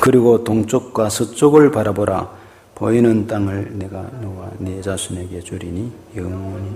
그리고 동쪽과 서쪽을 바라보라. 보이는 땅을 내가 너와 네 자손에게 주리니 영원히.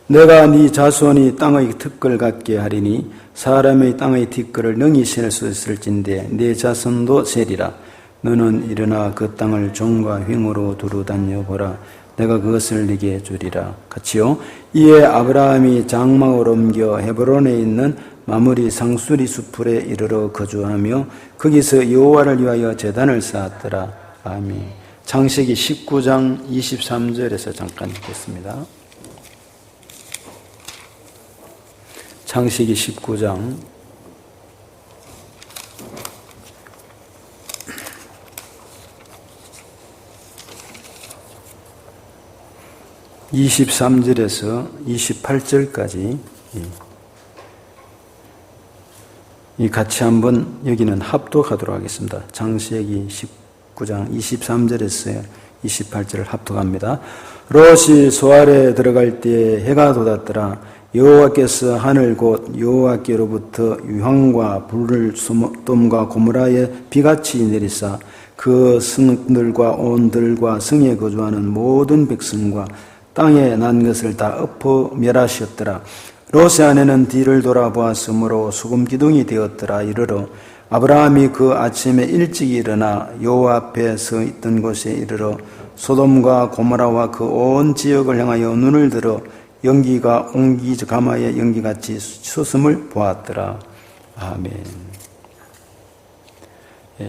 내가 네 자손이 땅의 특권을 갖게 하리니 사람의 땅의 뒷걸을 능히 셀 수 있을진데 네 자손도 세리라. 너는 일어나 그 땅을 종과 횡으로 두루 다녀보라. 내가 그것을 네게 주리라. 같이요. 이에 아브라함이 장막을 옮겨 헤브론에 있는 마므리 상수리 수풀에 이르러 거주하며 거기서 여호와를 위하여 제단을 쌓았더라. 아멘. 창세기 19장 23절에서 잠깐 읽겠습니다. 창세기 19장 23절에서 28절까지 같이 한번 여기는 합독하도록 하겠습니다. 창세기 19장 23절에서 28절을 합독합니다. 롯이 소알에 들어갈 때 해가 돋았더라. 여호와께서 하늘 곧 여호와께로부터 유황과 불을 소돔과 고모라에 비같이 내리사 그 성들과 온 들과 성에 거주하는 모든 백성과 땅에 난 것을 다 엎어 멸하셨더라. 롯의 아내는 뒤를 돌아보았으므로 수금 기둥이 되었더라. 이르러 아브라함이 그 아침에 일찍 일어나 여호와 앞에 서 있던 곳에 이르러 소돔과 고모라와 그 온 지역을 향하여 눈을 들어 연기가 옹기 가마의 연기같이 솟음을 보았더라. 아멘.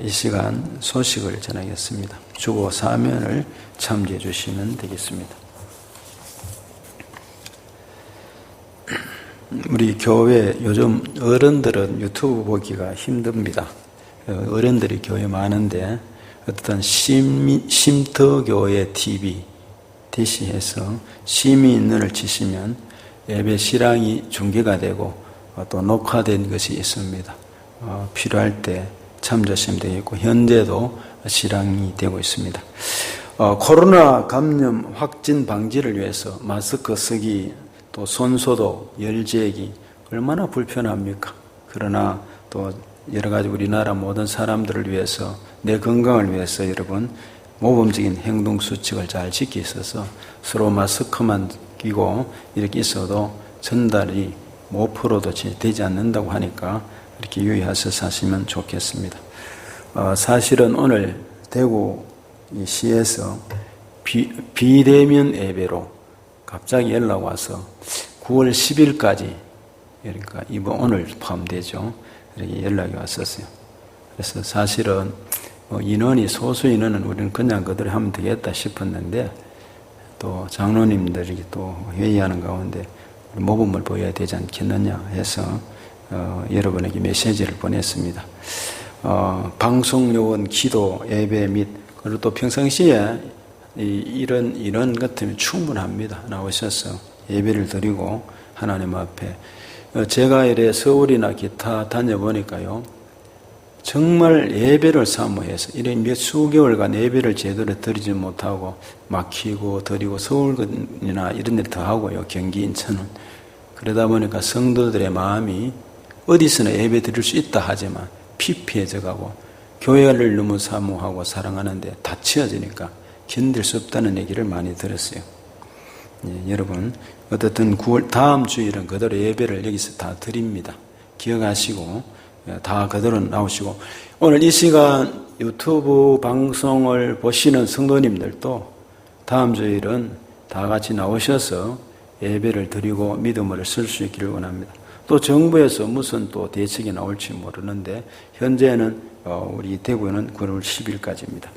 이 시간 소식을 전하겠습니다. 주보 사면을 참조해 주시면 되겠습니다. 우리 교회 요즘 어른들은 유튜브 보기가 힘듭니다. 어른들이 교회 많은데 어떤 쉼터교회 TV 대시해서 시민을 치시면 예배 실황이 중계가 되고 또 녹화된 것이 있습니다. 필요할 때 참조하시면 되겠고 현재도 실황이 되고 있습니다. 코로나 감염 확진 방지를 위해서 마스크 쓰기 또 손소독, 열제기 얼마나 불편합니까? 그러나 또 여러 가지 우리나라 모든 사람들을 위해서 내 건강을 위해서 여러분 모범적인 행동 수칙을 잘 지키고 있어서 서로 마스크만 끼고 이렇게 있어도 전달이 5%도 되지 않는다고 하니까 이렇게 유의해서 사시면 좋겠습니다. 사실은 오늘 대구 시에서 비대면 예배로 갑자기 연락 와서 9월 10일까지 그러니까 이번 오늘 포함되죠. 이렇게 연락이 왔었어요. 그래서 사실은 인원이 소수 인원은 우리는 그냥 그대로 하면 되겠다 싶었는데 또 장로님들이 또 회의하는 가운데 모범을 보여야 되지 않겠느냐 해서 여러분에게 메시지를 보냈습니다. 방송 요원 기도 예배 및 그리고 또 평상시에 이런 인원 같으면 충분합니다. 나오셔서 예배를 드리고 하나님 앞에 제가 이래 서울이나 기타 다녀보니까요 정말 예배를 사모해서 이런 몇 수개월간 예배를 제대로 드리지 못하고 막히고 드리고 서울이나 이런 데 더 하고요. 경기 인천은 그러다 보니까 성도들의 마음이 어디서나 예배 드릴 수 있다 하지만 피폐해져 가고 교회를 너무 사모하고 사랑하는데 다 치워지니까 견딜 수 없다는 얘기를 많이 들었어요. 여러분 어떻든 9월 다음 주일은 그대로 예배를 여기서 다 드립니다. 기억하시고 다 그대로 나오시고 오늘 이 시간 유튜브 방송을 보시는 성도님들도 다음 주일은 다 같이 나오셔서 예배를 드리고 믿음을 쓸 수 있기를 원합니다. 또 정부에서 무슨 또 대책이 나올지 모르는데 현재는 우리 대구는 9월 10일까지입니다.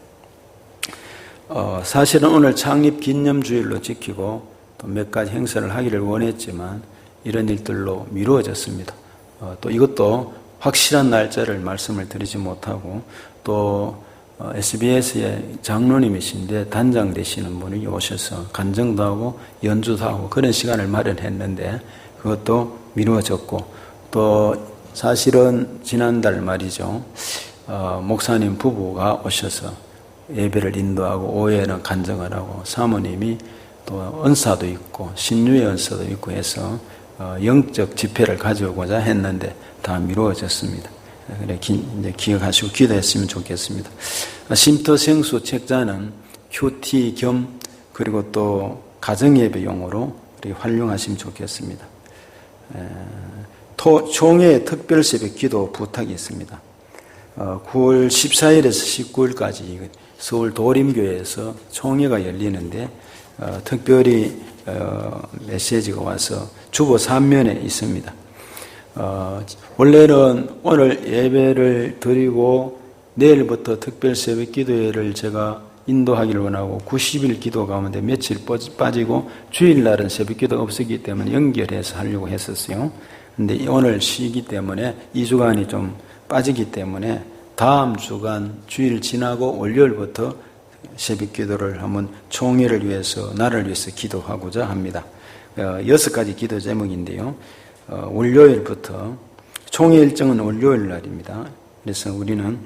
사실은 오늘 창립 기념주일로 지키고 또 몇 가지 행사를 하기를 원했지만 이런 일들로 미루어졌습니다. 또 이것도 확실한 날짜를 말씀을 드리지 못하고 또 SBS의 장로님이신데 단장 되시는 분이 오셔서 간증도 하고 연주도 하고 그런 시간을 마련했는데 그것도 미루어졌고 또 사실은 지난달 말이죠. 목사님 부부가 오셔서 예배를 인도하고 오후에는 간증을 하고 사모님이 또 은사도 있고 신유의 은사도 있고 해서 영적 집회를 가져오고자 했는데 다 미루어졌습니다. 이제 기억하시고 기도했으면 좋겠습니다. 쉼터생수 책자는 큐티 겸 그리고 또 가정예배용으로 활용하시면 좋겠습니다. 총회 특별새벽 기도 부탁이 있습니다. 9월 14일에서 19일까지 서울 도림교회에서 총회가 열리는데 특별히 메시지가 와서 주보 3면에 있습니다. 원래는 오늘 예배를 드리고 내일부터 특별 새벽 기도회를 제가 인도하기를 원하고 90일 기도 가운데 며칠 빠지고 주일날은 새벽 기도가 없었기 때문에 연결해서 하려고 했었어요. 근데 오늘 쉬기 때문에 2주간이 좀 빠지기 때문에 다음 주간 주일 지나고 월요일부터 새벽 기도를 한번 총회를 위해서 나를 위해서 기도하고자 합니다. 6가지 기도 제목인데요. 월요일부터 총회 일정은 월요일 날입니다. 그래서 우리는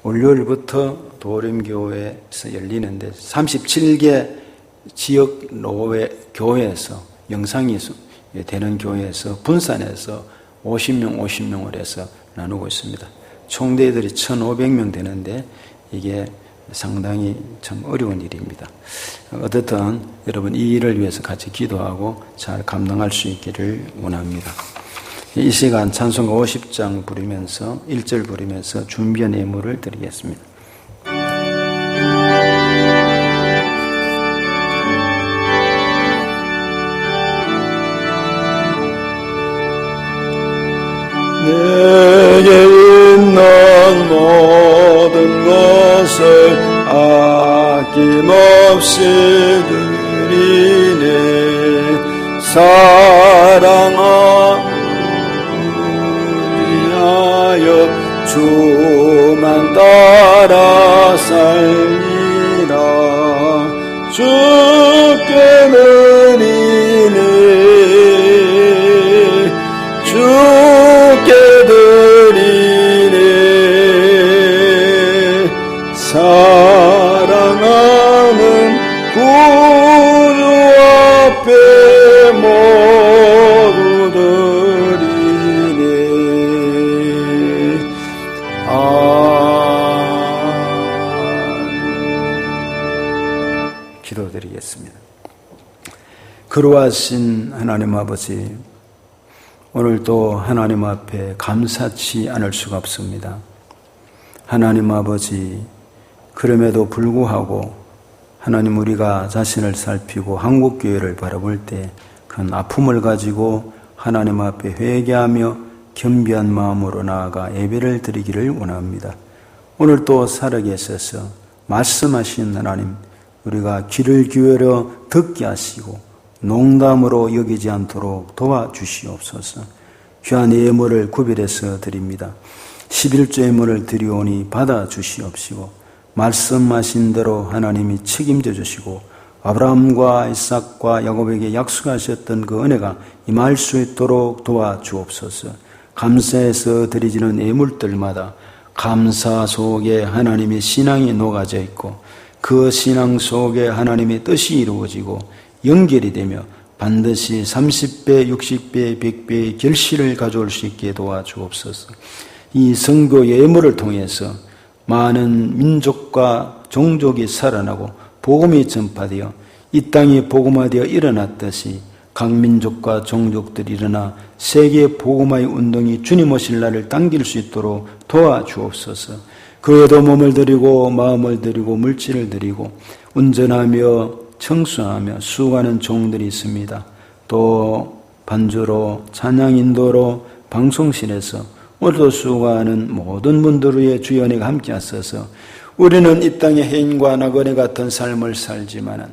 월요일부터 도림교회에서 열리는데 37개 지역 노회 교회에서 영상이 되는 교회에서 분산해서 50명을 해서 나누고 있습니다. 총대들이 1,500명 되는데 이게 상당히 참 어려운 일입니다. 어떻든 여러분 이 일을 위해서 같이 기도하고 잘 감당할 수 있기를 원합니다. 이 시간 찬송가 50장 부르면서 1절 부르면서 준비한 예물을 드리겠습니다. 내게 있는 모든 것을 아낌없이 드리네. 사랑하기 위하여 주만 따라 살리라. 주께 드리네. 주께 드리네. 사랑하는 구주 앞에 모두 드리네. 아멘. 기도드리겠습니다. 거룩하신 하나님 아버지, 오늘도 하나님 앞에 감사치 않을 수가 없습니다. 하나님 아버지, 그럼에도 불구하고 하나님 우리가 자신을 살피고 한국교회를 바라볼 때 큰 아픔을 가지고 하나님 앞에 회개하며 겸비한 마음으로 나아가 예배를 드리기를 원합니다. 오늘도 살아계 있어서 말씀하신 하나님, 우리가 귀를 기울여 듣게 하시고 농담으로 여기지 않도록 도와주시옵소서. 귀한 예물을 구별해서 드립니다. 11조 예물을 드리오니 받아주시옵시고 말씀하신 대로 하나님이 책임져 주시고 아브라함과 이삭과 야곱에게 약속하셨던 그 은혜가 임할 수 있도록 도와주옵소서. 감사해서 드리지는 예물들마다 감사 속에 하나님의 신앙이 녹아져 있고 그 신앙 속에 하나님의 뜻이 이루어지고 연결이 되며 반드시 30배, 60배, 100배의 결실을 가져올 수 있게 도와주옵소서. 이 선교 예물을 통해서 많은 민족과 종족이 살아나고 복음이 전파되어 이 땅이 복음화되어 일어났듯이 각 민족과 종족들이 일어나 세계 복음화의 운동이 주님 오실 날을 당길 수 있도록 도와주옵소서. 그에도 몸을 드리고 마음을 드리고 물질을 드리고 운전하며 청소하며 수고하는 종들이 있습니다. 또 반주로 찬양 인도로 방송실에서 오늘도 수고하는 모든 분들 위해 주의 은혜가 함께 하소서. 우리는 이 땅의 해인과 나그네 같은 삶을 살지만은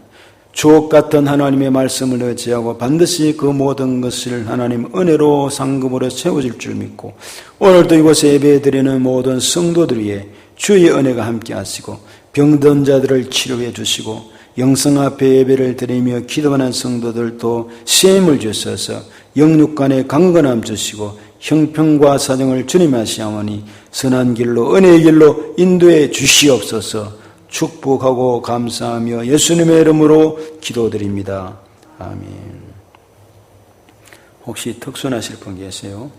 주옥 같은 하나님의 말씀을 의지하고 반드시 그 모든 것을 하나님 은혜로 상급으로 채워질 줄 믿고 오늘도 이곳에 예배드리는 모든 성도들 위해 주의 은혜가 함께 하시고 병든 자들을 치료해 주시고 영성 앞에 예배를 드리며 기도하는 성도들도 시험을 주셔서 영육간에 강건함 주시고 형편과 사정을 주님 아시오니 선한 길로 은혜의 길로 인도해 주시옵소서. 축복하고 감사하며 예수님의 이름으로 기도드립니다. 아멘. 혹시 특순하실 분 계세요?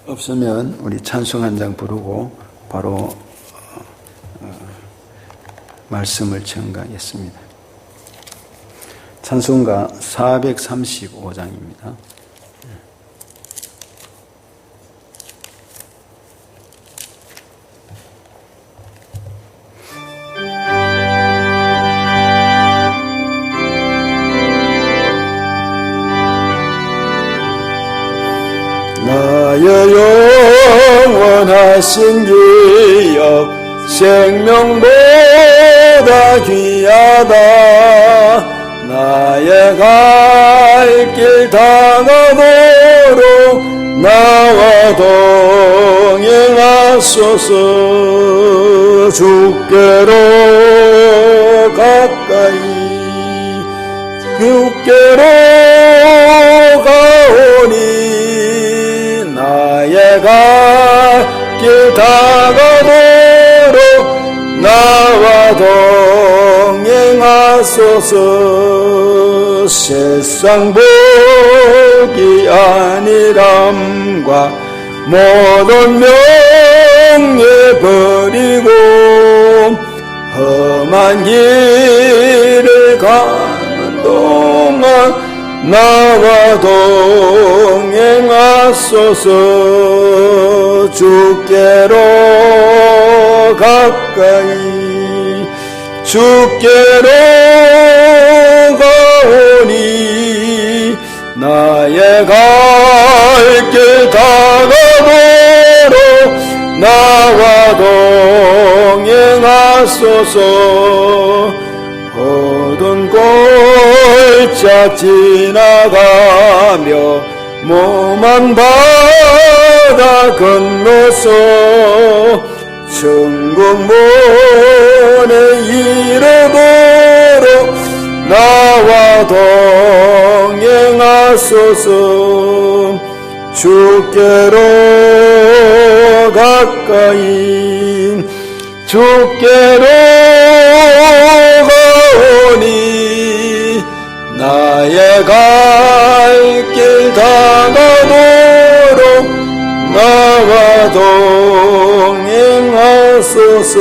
없으면 우리 찬송 한 장 부르고 바로 말씀을 청가하겠습니다. 찬송가 435장입니다. 나의 영원하신 기업 생명보다 귀하다. 나의 갈 길 다가도록 나와 동행하소서. 주께로 가까이 주께로 가오니 나의 갈 길 다가도록 나와 동행하소서. 세상 복이 아니람과 모든 명예 버리고 험한 길을 가는 동안 나와 동행하소서. 주께로 가까이 주께로 가오니 나의 갈 길 다가도록 나와 동행하소서. 모든 골짝 지나가며 몸만 바다 건너서 천국 문에 이르도록 나와 동행하소서. 주께로 가까이 주께로 가오니 나의 갈 길 다가도록 나와 동행하소서.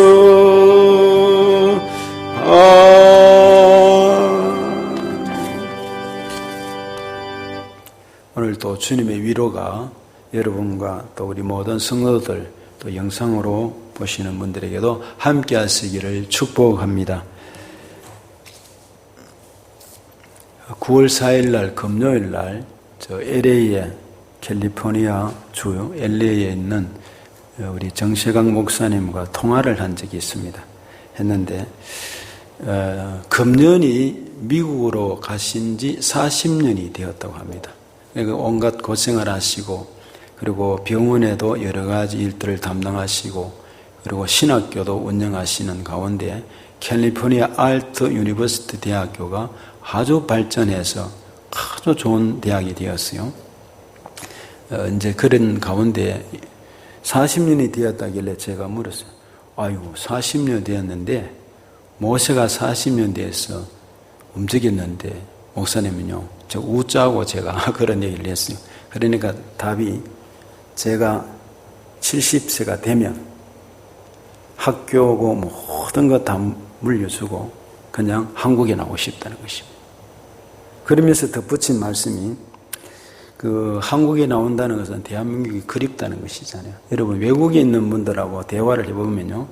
오늘 또 주님의 위로가 여러분과 또 우리 모든 성도들 또 영상으로 보시는 분들에게도 함께 하시기를 축복합니다. 9월 4일 날 금요일 날 저 LA에 캘리포니아 주 LA에 있는 우리 정세강 목사님과 통화를 한 적이 있습니다. 했는데 금년이 미국으로 가신 지 40년이 되었다고 합니다. 그러니까 온갖 고생을 하시고 그리고 병원에도 여러 가지 일들을 담당하시고 그리고 신학교도 운영하시는 가운데 캘리포니아 알트 유니버시티 대학교가 아주 발전해서 아주 좋은 대학이 되었어요. 이제 그런 가운데 40년이 되었다길래 제가 물었어요. 아이고 40년 되었는데 모세가 40년 돼서 움직였는데 목사님은요 저 웃자고 제가 그런 얘기를 했어요. 그러니까 답이 제가 70세가 되면 학교고 모든 거 다 물려주고 그냥 한국에 나오고 싶다는 것입니다. 그러면서 덧붙인 말씀이 그 한국에 나온다는 것은 대한민국이 그립다는 것이잖아요. 여러분 외국에 있는 분들하고 대화를 해보면요.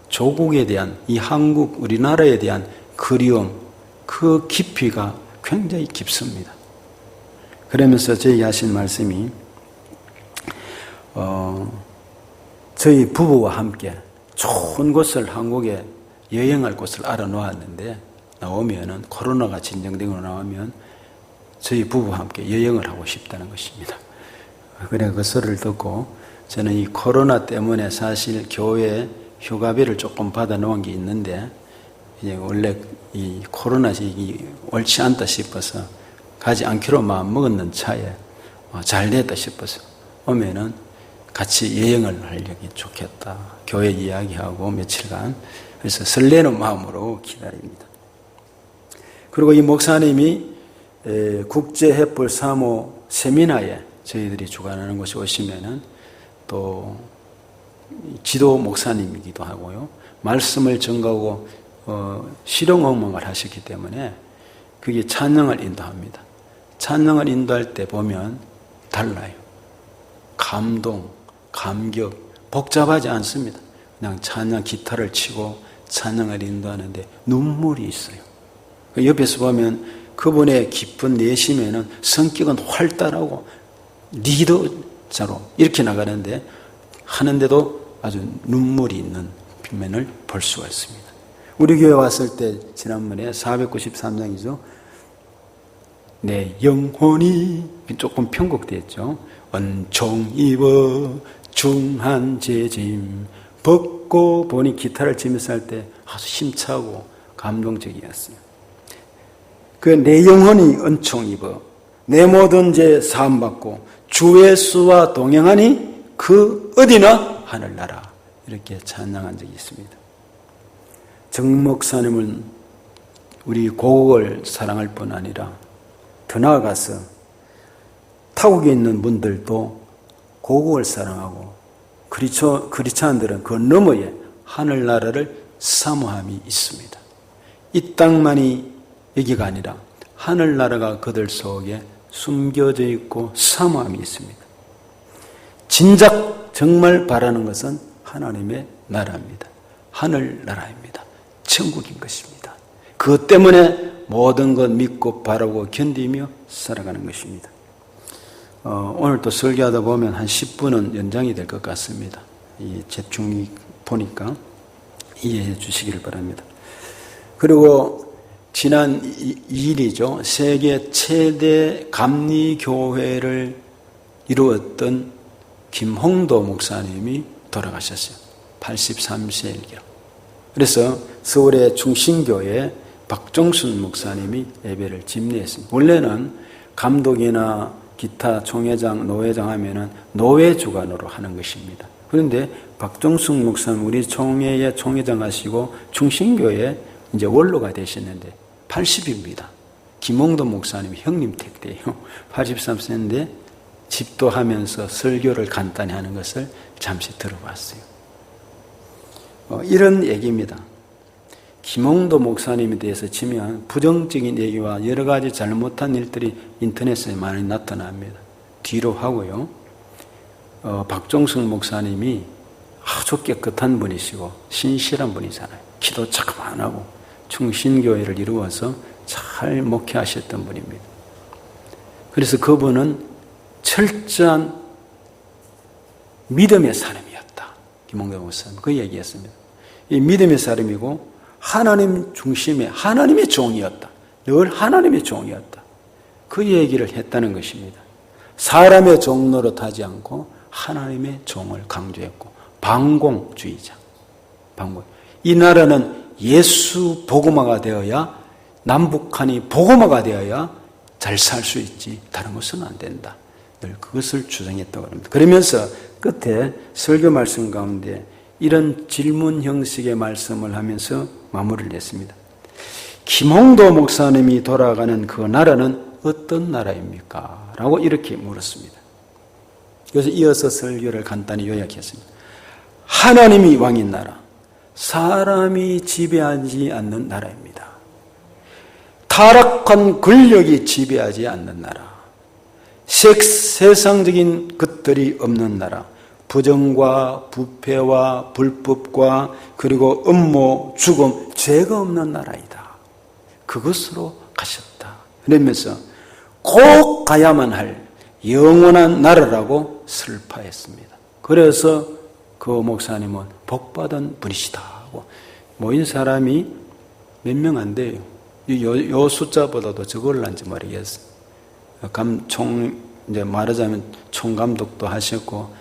조국에 대한 이 한국 우리나라에 대한 그리움 그 깊이가 굉장히 깊습니다. 그러면서 저희 하신 말씀이 저희 부부와 함께 좋은 곳을 한국에 여행할 곳을 알아놓았는데 나오면은 코로나가 진정되고 나오면 저희 부부와 함께 여행을 하고 싶다는 것입니다. 그래 그 소리를 듣고 저는 이 코로나 때문에 사실 교회 휴가비를 조금 받아 놓은 게 있는데 이제 원래 이 코로나 시기 옳지 않다 싶어서 가지 않기로 마음 먹었는 차에 잘 됐다 싶어서 오면은 같이 여행을 하려니 좋겠다. 교회 이야기하고 며칠간 그래서 설레는 마음으로 기다립니다. 그리고 이 목사님이 국제 햇불 사모 세미나에 저희들이 주관하는 곳에 오시면은 또 지도 목사님이기도 하고요. 말씀을 전가하고 실용음악을 하셨기 때문에 그게 찬양을 인도합니다. 찬양을 인도할 때 보면 달라요. 감동, 감격, 복잡하지 않습니다. 그냥 찬양 기타를 치고 찬양을 인도하는데 눈물이 있어요. 옆에서 보면 그분의 깊은 내심에는 성격은 활달하고 리더자로 이렇게 나가는데 하는데도 아주 눈물이 있는 면을 볼 수가 있습니다. 우리 교회 왔을 때 지난번에 493장이죠. 내 영혼이 조금 편곡됐죠. 은총 입어 중한 재짐 벗고 보니 기타를 치면서 할 때 아주 힘차고 감동적이었어요. 그 내 영혼이 은총 입어 내 모든 죄 사함 받고 주 예수와 동행하니 그 어디나 하늘나라 이렇게 찬양한 적이 있습니다. 정 목사님은 우리 고국을 사랑할 뿐 아니라 더 나아가서 타국에 있는 분들도 고국을 사랑하고 그리스도인들은 그 너머에 하늘나라를 사모함이 있습니다. 이 땅만이 여기가 아니라 하늘나라가 그들 속에 숨겨져 있고 사모함이 있습니다. 진작 정말 바라는 것은 하나님의 나라입니다. 하늘나라입니다. 천국인 것입니다. 그것 때문에 모든 것 믿고 바라고 견디며 살아가는 것입니다. 오늘 또 설교하다 보면 한 10분은 연장이 될 것 같습니다. 이 재충이 보니까 이해해 주시기를 바랍니다. 그리고 지난 2일이죠. 세계 최대 감리교회를 이루었던 김홍도 목사님이 돌아가셨어요. 83세일기로. 그래서 서울의 중심교회 박종순 목사님이 예배를 집례했습니다. 원래는 감독이나 기타 총회장, 노회장 하면은 노회 주관으로 하는 것입니다. 그런데 박종순 목사님 우리 총회의 총회장 하시고 중심교회 이제 원로가 되셨는데 80입니다. 김홍도 목사님이 형님 택대예요. 83세인데 집도하면서 설교를 간단히 하는 것을 잠시 들어봤어요. 이런 얘기입니다. 김홍도 목사님에 대해서 치면 부정적인 얘기와 여러 가지 잘못한 일들이 인터넷에 많이 나타납니다. 뒤로 하고요. 박종승 목사님이 아주 깨끗한 분이시고 신실한 분이잖아요. 기도 참 안 하고 충신교회를 이루어서 잘 목회하셨던 분입니다. 그래서 그분은 철저한 믿음의 사람이었다. 김홍도 목사님 그 얘기했습니다. 이 믿음의 사람이고 하나님 중심의 하나님의 종이었다. 늘 하나님의 종이었다. 그 얘기를 했다는 것입니다. 사람의 종 노릇하지 않고 하나님의 종을 강조했고 방공주의자. 방공. 이 나라는 예수 복음화가 되어야 남북한이 복음화가 되어야 잘 살 수 있지 다른 것은 안 된다. 늘 그것을 주장했다고 합니다. 그러면서 끝에 설교 말씀 가운데 이런 질문 형식의 말씀을 하면서 마무리를 했습니다. 김홍도 목사님이 돌아가는 그 나라는 어떤 나라입니까? 라고 이렇게 물었습니다. 그래서 이어서 설교를 간단히 요약했습니다. 하나님이 왕인 나라, 사람이 지배하지 않는 나라입니다. 타락한 권력이 지배하지 않는 나라, 세상적인 것들이 없는 나라, 부정과 부패와 불법과 그리고 음모, 죽음, 죄가 없는 나라이다. 그것으로 가셨다. 그러면서 꼭 가야만 할 영원한 나라라고 설파했습니다. 그래서 그 목사님은 복받은 분이시다 하고 모인 사람이 몇 명 안 돼요. 요 숫자보다도 적을란지 모르겠어요. 이제 말하자면 총감독도 하셨고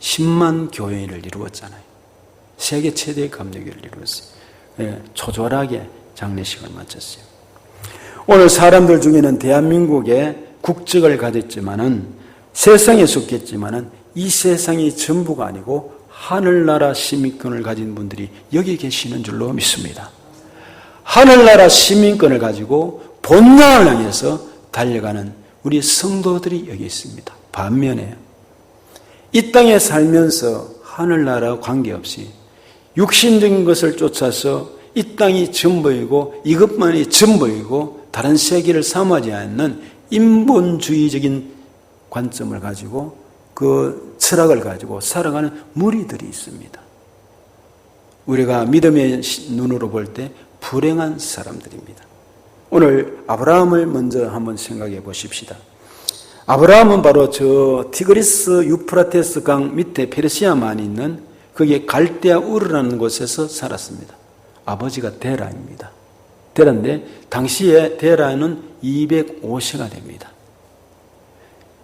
10만 교회를 이루었잖아요. 세계 최대의 감리교회를 이루었어요. 예, 초조하게 장례식을 마쳤어요. 오늘 사람들 중에는 대한민국에 국적을 가졌지만은 세상에 속했지만은 이 세상이 전부가 아니고 하늘나라 시민권을 가진 분들이 여기 계시는 줄로 믿습니다. 하늘나라 시민권을 가지고 본향을 향해서 달려가는 우리 성도들이 여기 있습니다. 반면에 이 땅에 살면서 하늘나라와 관계없이 육신적인 것을 쫓아서 이 땅이 전부이고 이것만이 전부이고 다른 세계를 삼하지 않는 인본주의적인 관점을 가지고 그 철학을 가지고 살아가는 무리들이 있습니다. 우리가 믿음의 눈으로 볼 때 불행한 사람들입니다. 오늘 아브라함을 먼저 한번 생각해 보십시다. 아브라함은 바로 저 티그리스 유프라테스 강 밑에 페르시아만 있는 거기에 갈대아 우르라는 곳에서 살았습니다. 아버지가 데라입니다. 데라인데 당시에 데라는 205세가 됩니다.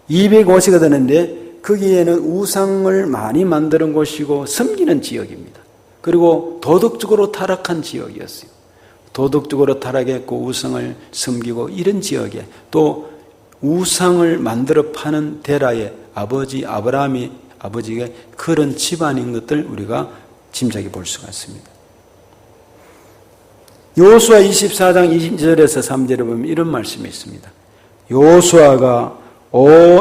205세가 되는데 거기에는 우상을 많이 만드는 곳이고 섬기는 지역입니다. 그리고 도덕적으로 타락한 지역이었어요. 도덕적으로 타락했고 우상을 섬기고 이런 지역에 또 우상을 만들어 파는 데라의 아버지 아브라함이 아버지가 그런 집안인 것들 우리가 짐작해 볼 수가 있습니다. 여호수아 24장 2절에서 3절에 보면 이런 말씀이 있습니다. 여호수아가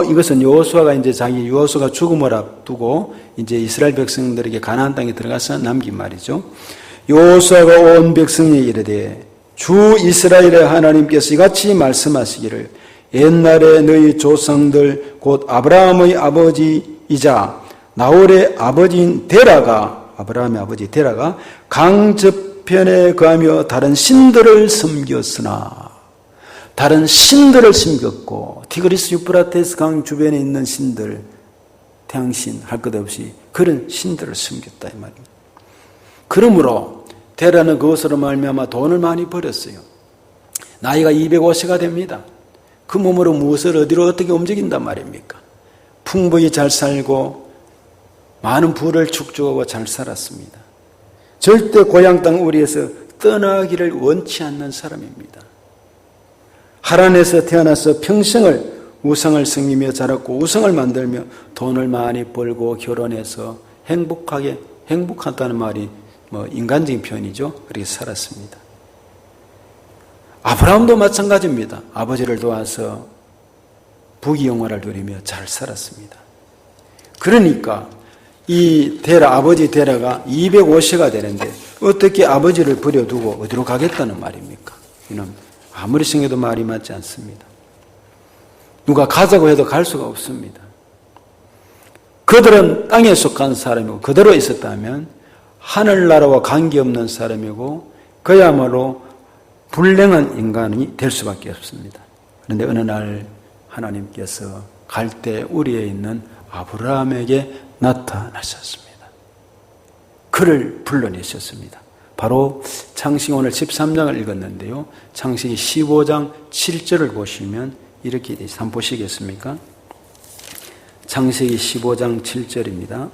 이것은 여호수아가 이제 자기 여호수아가 죽음을 앞두고 이제 이스라엘 백성들에게 가나안 땅에 들어가서 남긴 말이죠. 여호수아가 온 백성에 이르되 주 이스라엘의 하나님께서 이같이 말씀하시기를 옛날에 너희 조상들 곧 아브라함의 아버지이자 나홀의 아버지인 데라가 아브라함의 아버지 데라가 강 저편에 거하며 다른 신들을 섬겼으나 다른 신들을 섬겼고 티그리스 유프라테스 강 주변에 있는 신들 태양신 할 것 없이 그런 신들을 섬겼다 이 말입니다. 그러므로 데라는 그것으로 말미암아 돈을 많이 벌었어요. 나이가 205세가 됩니다. 그 몸으로 무엇을 어디로 어떻게 움직인단 말입니까? 풍부히 잘 살고 많은 부를 축적하고 잘 살았습니다. 절대 고향 땅 우리에서 떠나기를 원치 않는 사람입니다. 하란에서 태어나서 평생을 우상을 섬기며 자랐고 우상을 만들며 돈을 많이 벌고 결혼해서 행복하다는 말이 인간적인 표현이죠. 그렇게 살았습니다. 아브라함도 마찬가지입니다. 아버지를 도와서 부귀영화를 누리며 잘 살았습니다. 그러니까 이 아버지 데라가 205세가 되는데 어떻게 아버지를 버려두고 어디로 가겠다는 말입니까? 이는 아무리 생각해도 말이 맞지 않습니다. 누가 가자고 해도 갈 수가 없습니다. 그들은 땅에 속한 사람이고 그대로 있었다면 하늘나라와 관계없는 사람이고 그야말로 불행한 인간이 될 수밖에 없습니다. 그런데 어느 날 하나님께서 갈대 우리에 있는 아브라함에게 나타나셨습니다. 그를 불러내셨습니다. 바로 창세기 오늘 13장을 읽었는데요. 창세기 15장 7절을 보시면 이렇게 되죠. 한번 보시겠습니까? 창세기 15장 7절입니다.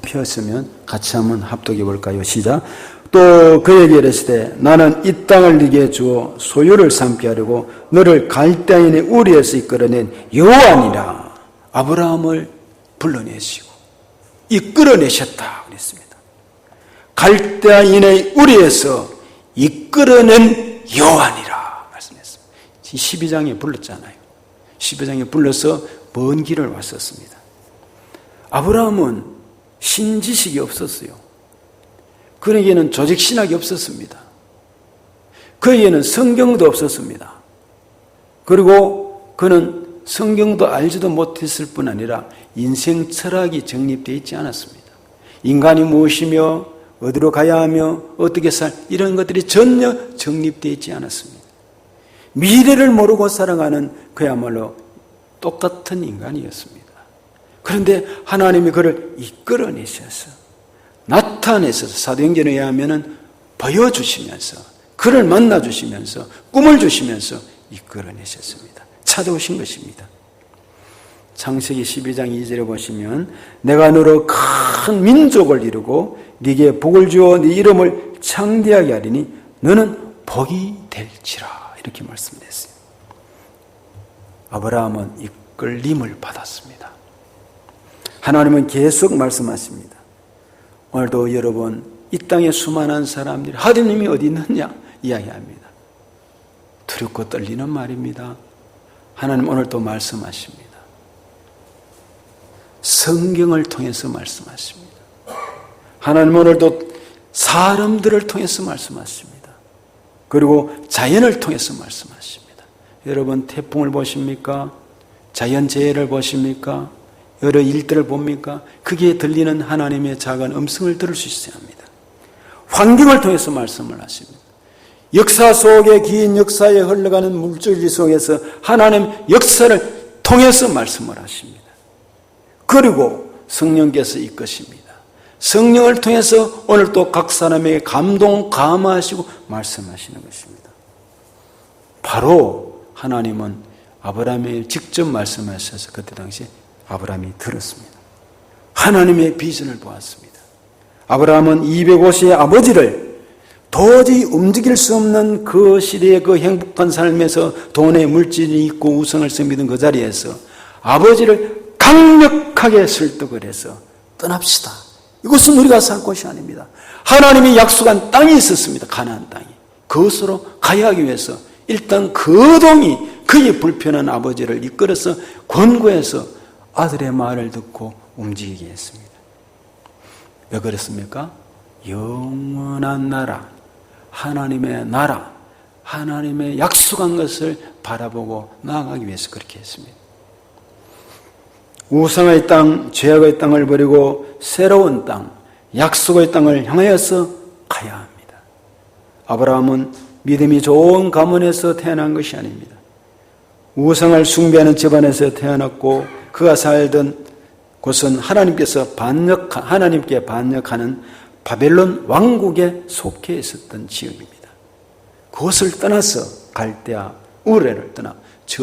펴으면 같이 한번 합독해 볼까요? 시작. 또 그에게 이르시되 나는 이 땅을 네게 주어 소유를 삼게 하려고 너를 갈대아인의 우리에서 이끌어낸 여호와니라. 아브라함을 불러내시고 이끌어내셨다 그랬습니다. 갈대아인의 우리에서 이끌어낸 여호와니라 말씀했습니다. 12장에 불렀잖아요. 12장에 불러서 먼 길을 왔었습니다. 아브라함은 신지식이 없었어요. 그에게는 조직신학이 없었습니다. 그에게는 성경도 없었습니다. 그리고 그는 성경도 알지도 못했을 뿐 아니라 인생 철학이 정립되어 있지 않았습니다. 인간이 무엇이며 어디로 가야 하며 어떻게 이런 것들이 전혀 정립되어 있지 않았습니다. 미래를 모르고 살아가는 그야말로 똑같은 인간이었습니다. 그런데 하나님이 그를 이끌어내셔서 나타내셔서 사도행전에 의하면 보여주시면서 그를 만나주시면서 꿈을 주시면서 이끌어내셨습니다. 찾아오신 것입니다. 창세기 12장 2절에 보시면 내가 너로 큰 민족을 이루고 네게 복을 주어 네 이름을 창대하게 하리니 너는 복이 될지라 이렇게 말씀했어요. 아브라함은 이끌림을 받았습니다. 하나님은 계속 말씀하십니다. 오늘도 여러분 이 땅에 수많은 사람들이 하나님이 어디 있느냐 이야기합니다. 두렵고 떨리는 말입니다. 하나님 오늘도 말씀하십니다. 성경을 통해서 말씀하십니다. 하나님 오늘도 사람들을 통해서 말씀하십니다. 그리고 자연을 통해서 말씀하십니다. 여러분 태풍을 보십니까? 자연재해를 보십니까? 여러 일들을 봅니까? 그게 들리는 하나님의 작은 음성을 들을 수 있어야 합니다. 환경을 통해서 말씀을 하십니다. 역사 속에 긴 역사에 흘러가는 물질지 속에서 하나님 역사를 통해서 말씀을 하십니다. 그리고 성령께서 이끄십니다. 성령을 통해서 오늘 또 각 사람에게 감동, 감화하시고 말씀하시는 것입니다. 바로 하나님은 아브라함에게 직접 말씀하셔서 그때 당시에 아브라함이 들었습니다. 하나님의 비전을 보았습니다. 아브라함은 250의 아버지를 도저히 움직일 수 없는 그 시대의 그 행복한 삶에서 돈에 물질이 있고 우상을 섬기던 그 자리에서 아버지를 강력하게 설득을 해서 떠납시다. 이곳은 우리가 살 곳이 아닙니다. 하나님이 약속한 땅이 있었습니다. 가나안 땅이. 그것으로 가야 하기 위해서 일단 그 동이 그의 불편한 아버지를 이끌어서 권고해서 아들의 말을 듣고 움직이게 했습니다. 왜 그랬습니까? 영원한 나라, 하나님의 나라, 하나님의 약속한 것을 바라보고 나아가기 위해서 그렇게 했습니다. 우상의 땅, 죄악의 땅을 버리고 새로운 땅, 약속의 땅을 향하여서 가야 합니다. 아브라함은 믿음이 좋은 가문에서 태어난 것이 아닙니다. 우상을 숭배하는 집안에서 태어났고 그가 살던 곳은 하나님께 반역하는 바벨론 왕국에 속해 있었던 지역입니다. 그곳을 떠나서 갈대아 우레를 떠나 저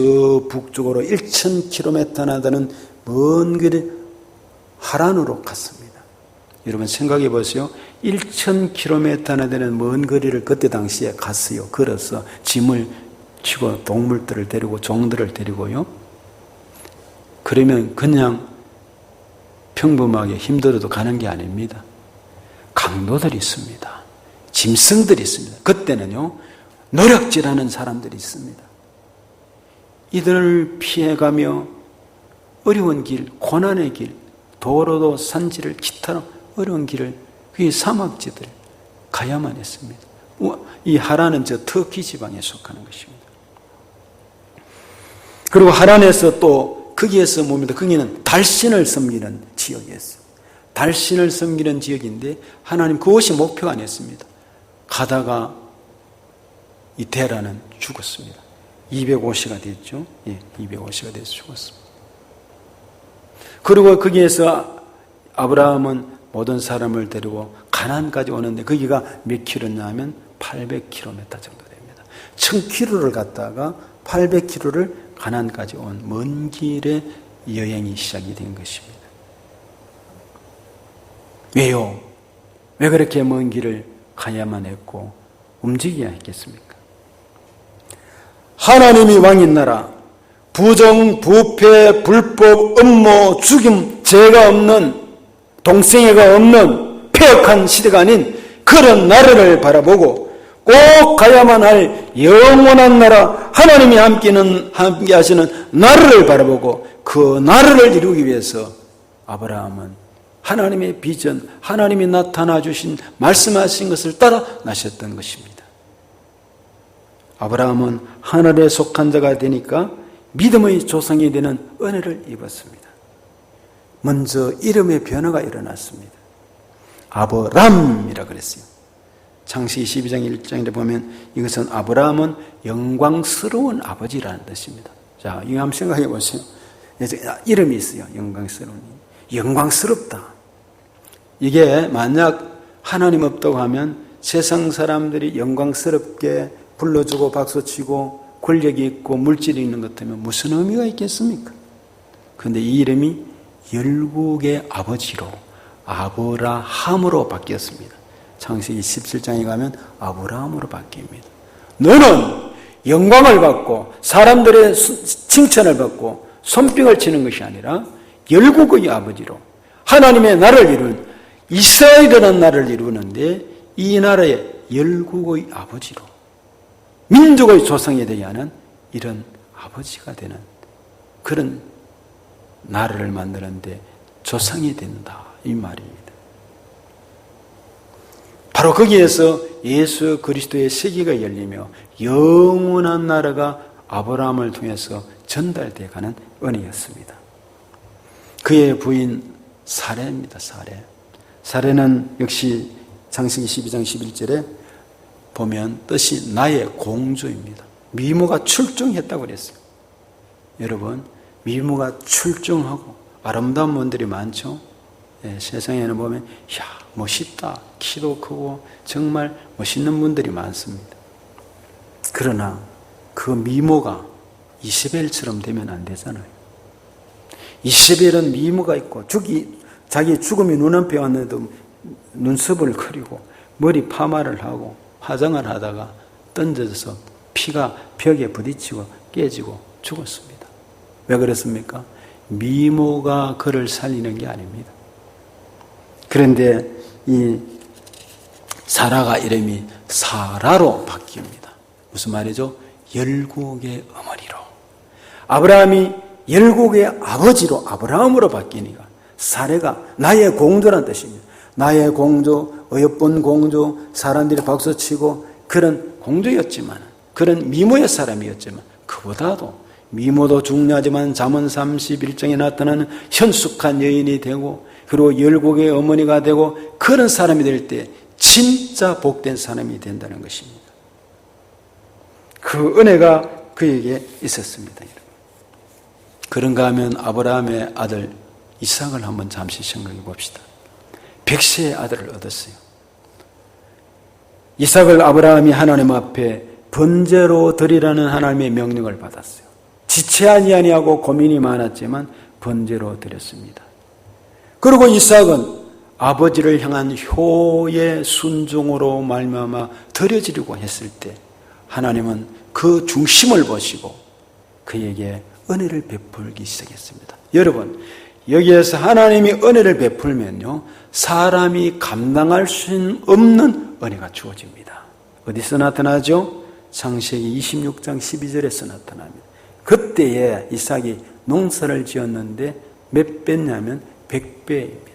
북쪽으로 1000km나 되는 먼 길을 하란으로 갔습니다. 여러분 생각해 보세요. 1000km나 되는 먼 거리를 그때 당시에 갔어요. 걸어서 짐을 치고 동물들을 데리고 종들을 데리고요. 그러면 그냥 평범하게 힘들어도 가는 게 아닙니다. 강도들이 있습니다. 짐승들이 있습니다. 그때는요, 노력질하는 사람들이 있습니다. 이들을 피해가며 어려운 길, 고난의 길, 도로도 산지를 기타로 어려운 길을 그 사막지들 가야만 했습니다. 이 하란은 저 터키 지방에 속하는 것입니다. 그리고 하란에서 또 거기에서 뭡니다. 거기는 달신을 섬기는 지역이었어요. 달신을 섬기는 지역인데 하나님 그것이 목표가 아니었습니다. 가다가 이 데라는 죽었습니다. 250가 됐죠. 예, 250가 돼서 죽었습니다. 그리고 거기에서 아브라함은 모든 사람을 데리고 가나안까지 오는데 거기가 몇 킬로냐면 800km 정도 됩니다. 1000km를 갔다가 800km를 가나안까지 온 먼 길의 여행이 시작이 된 것입니다. 왜요? 왜 그렇게 먼 길을 가야만 했고 움직여야 했겠습니까? 하나님이 왕인 나라, 부정, 부패, 불법, 음모, 죽임, 죄가 없는, 동생애가 없는 폐역한 시대가 아닌 그런 나라를 바라보고 꼭 가야만 할 영원한 나라, 하나님이 함께 하시는 나라를 바라보고 그 나라를 이루기 위해서 아브라함은 하나님의 비전, 하나님이 나타나 주신 말씀하신 것을 따라 나셨던 것입니다. 아브라함은 하늘에 속한 자가 되니까 믿음의 조상이 되는 은혜를 입었습니다. 먼저 이름의 변화가 일어났습니다. 아브람이라 그랬어요. 창세기 12장 1장에 보면 이것은 아브라함은 영광스러운 아버지라는 뜻입니다. 자, 이거 한번 생각해 보세요. 이름이 있어요. 영광스러운. 영광스럽다. 이게 만약 하나님 없다고 하면 세상 사람들이 영광스럽게 불러주고 박수치고 권력이 있고 물질이 있는 것 때문에 무슨 의미가 있겠습니까? 그런데 이 이름이 열국의 아버지로 아브라함으로 바뀌었습니다. 창세기 17장에 가면 아브라함으로 바뀝니다. 너는 영광을 받고 사람들의 칭찬을 받고 손뼉을 치는 것이 아니라 열국의 아버지로 하나님의 나라를 이룬 이스라엘이라는 나라를 이루는데 이 나라의 열국의 아버지로 민족의 조상이 되게 하는 이런 아버지가 되는 그런 나라를 만드는데 조상이 된다 이 말입니다. 바로 거기에서 예수 그리스도의 세계가 열리며 영원한 나라가 아브라함을 통해서 전달되어 가는 은혜였습니다. 그의 부인 사레입니다. 사레는 역시 창세기 12장 11절에 보면 뜻이 나의 공주입니다. 미모가 출중했다고 그랬어요. 여러분, 미모가 출중하고 아름다운 분들이 많죠. 세상에는 보면 멋있다, 키도 크고 정말 멋있는 분들이 많습니다. 그러나 그 미모가 이세벨처럼 되면 안 되잖아요. 이세벨은 미모가 있고 자기 죽음이 눈앞에 왔는데도 눈썹을 그리고 머리 파마를 하고 화장을 하다가 던져져서 피가 벽에 부딪히고 깨지고 죽었습니다. 왜 그렇습니까? 미모가 그를 살리는 게 아닙니다. 그런데 이 사라가 이름이 사라로 바뀝니다. 무슨 말이죠? 열국의 어머니로. 아브라함이 열국의 아버지로 아브라함으로 바뀌니까 사레가 나의 공주란 뜻입니다. 나의 공주, 어여쁜 공주, 사람들이 박수치고 그런 공주였지만, 그런 미모의 사람이었지만, 그보다도 미모도 중요하지만 잠언 31장에 나타나는 현숙한 여인이 되고, 그리고 열국의 어머니가 되고, 그런 사람이 될 때 진짜 복된 사람이 된다는 것입니다. 그 은혜가 그에게 있었습니다. 그런가 하면 아브라함의 아들 이삭을 한번 잠시 생각해 봅시다. 백세의 아들을 얻었어요. 이삭을 아브라함이 하나님 앞에 번제로 드리라는 하나님의 명령을 받았어요. 지체하지 아니하고 고민이 많았지만 번제로 드렸습니다. 그리고 이삭은 아버지를 향한 효의 순종으로 말미암아 드려지려고 했을 때 하나님은 그 중심을 보시고 그에게 은혜를 베풀기 시작했습니다. 여러분, 여기에서 하나님이 은혜를 베풀면요, 사람이 감당할 수 없는 은혜가 주어집니다. 어디서 나타나죠? 창세기 26장 12절에서 나타납니다. 그때에 이삭이 농사를 지었는데 몇 배냐면 100배입니다.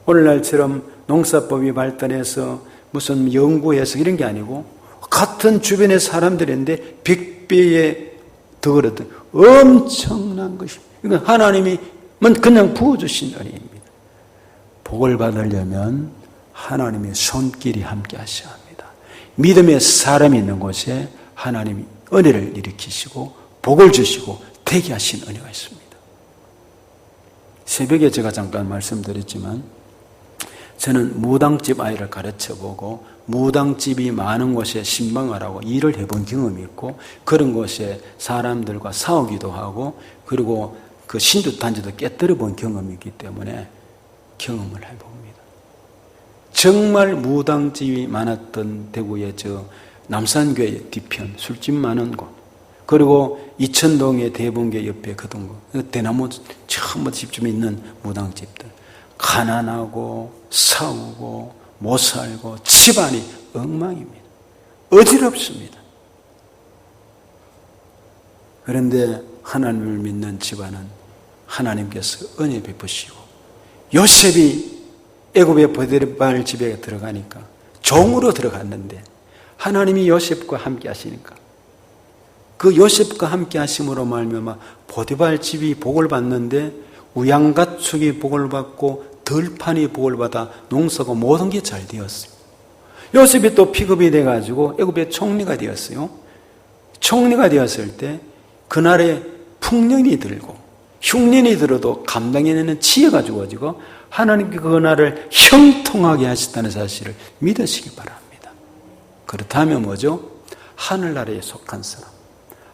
오늘날처럼 농사법이 발달해서 무슨 연구해서 이런 게 아니고 같은 주변의 사람들인데 100배에 더 그렇던 엄청난 것입니다. 그러니까 하나님이 그냥 부어주신 은혜입니다. 복을 받으려면 하나님의 손길이 함께 하셔야 합니다. 믿음의 사람이 있는 곳에 하나님이 은혜를 일으키시고 복을 주시고 되게 하신 은혜가 있습니다. 새벽에 제가 잠깐 말씀드렸지만 저는 무당집 아이를 가르쳐보고 무당집이 많은 곳에 신방하라고 일을 해본 경험이 있고 그런 곳에 사람들과 싸우기도 하고 그리고 그 신주단지도 깨뜨려 본 경험이 있기 때문에 경험을 해봅니다. 정말 무당집이 많았던 대구의 저 남산교회 뒤편 술집 많은 곳 그리고 이천동의 대본교 옆에 그동거 대나무 전부 집중에 있는 무당집들 가난하고 싸우고 못 살고 집안이 엉망입니다. 어지럽습니다. 그런데 하나님을 믿는 집안은 하나님께서 은혜 베푸시고 요셉이 애굽의 보디발 집에 들어가니까 종으로 들어갔는데 하나님이 요셉과 함께 하시니까 그 요셉과 함께 하심으로 말미암아 보디발 집이 복을 받는데 우양가축이 복을 받고 들판이 복을 받아 농사가 모든 게 잘 되었어요. 요셉이 또 픽업이 돼가지고 애굽의 총리가 되었어요. 총리가 되었을 때 그날에 풍년이 들고 흉년이 들어도 감당해내는 지혜가 주어지고 하나님께 그날을 형통하게 하셨다는 사실을 믿으시기 바랍니다. 그렇다면 뭐죠? 하늘나라에 속한 사람,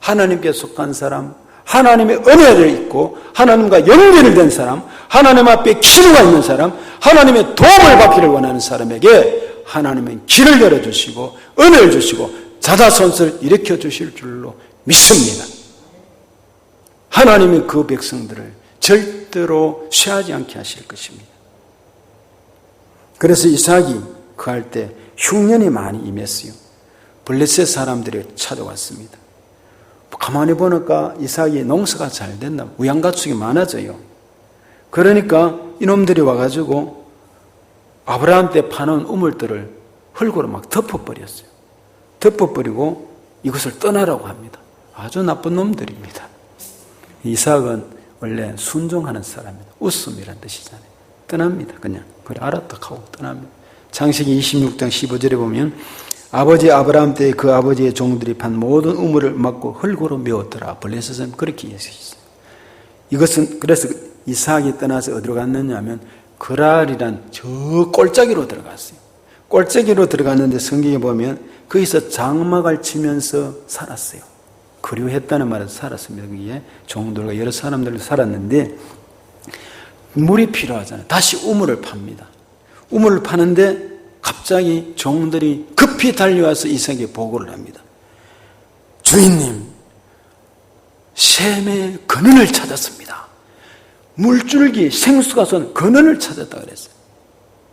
하나님께 속한 사람, 하나님의 은혜를 입고 하나님과 연결이 된 사람, 하나님 앞에 기도가 있는 사람, 하나님의 도움을 받기를 원하는 사람에게 하나님은 길을 열어주시고 은혜를 주시고 자자손을 일으켜 주실 줄로 믿습니다. 하나님이 그 백성들을 절대로 쇠하지 않게 하실 것입니다. 그래서 이삭이 그 할 때 흉년이 많이 임했어요. 블레셋 사람들이 찾아왔습니다. 가만히 보니까 이삭이 농사가 잘 됐나 우양가축이 많아져요. 그러니까 이놈들이 와가지고 아브라함 때 파놓은 우물들을 흙으로 막 덮어버렸어요. 덮어버리고 이것을 떠나라고 합니다. 아주 나쁜 놈들입니다. 이삭은 원래 순종하는 사람입니다. 웃음이란 뜻이잖아요. 떠납니다. 그냥 그래 알았다 하고 떠납니다. 창세기 26장 15절에 보면 아버지 아브라함 때 그 아버지의 종들이 판 모든 우물을 막고 흙으로 메웠더라. 블레셋은 그렇게 얘기했어요. 이것은 그래서 이삭이 떠나서 어디로 갔느냐 하면 그랄이란 저 꼴짜기로 들어갔어요. 꼴짜기로 들어갔는데 성경에 보면 거기서 장막을 치면서 살았어요. 그리워했다는 말에서 살았습니다. 거기에 종들과 여러 사람들이 살았는데 물이 필요하잖아요. 다시 우물을 팝니다. 우물을 파는데 갑자기 종들이 급히 달려와서 이삭에게 보고를 합니다. 주인님, 셈의 근원을 찾았습니다. 물줄기, 생수가 쏜 근원을 찾았다 그랬어요.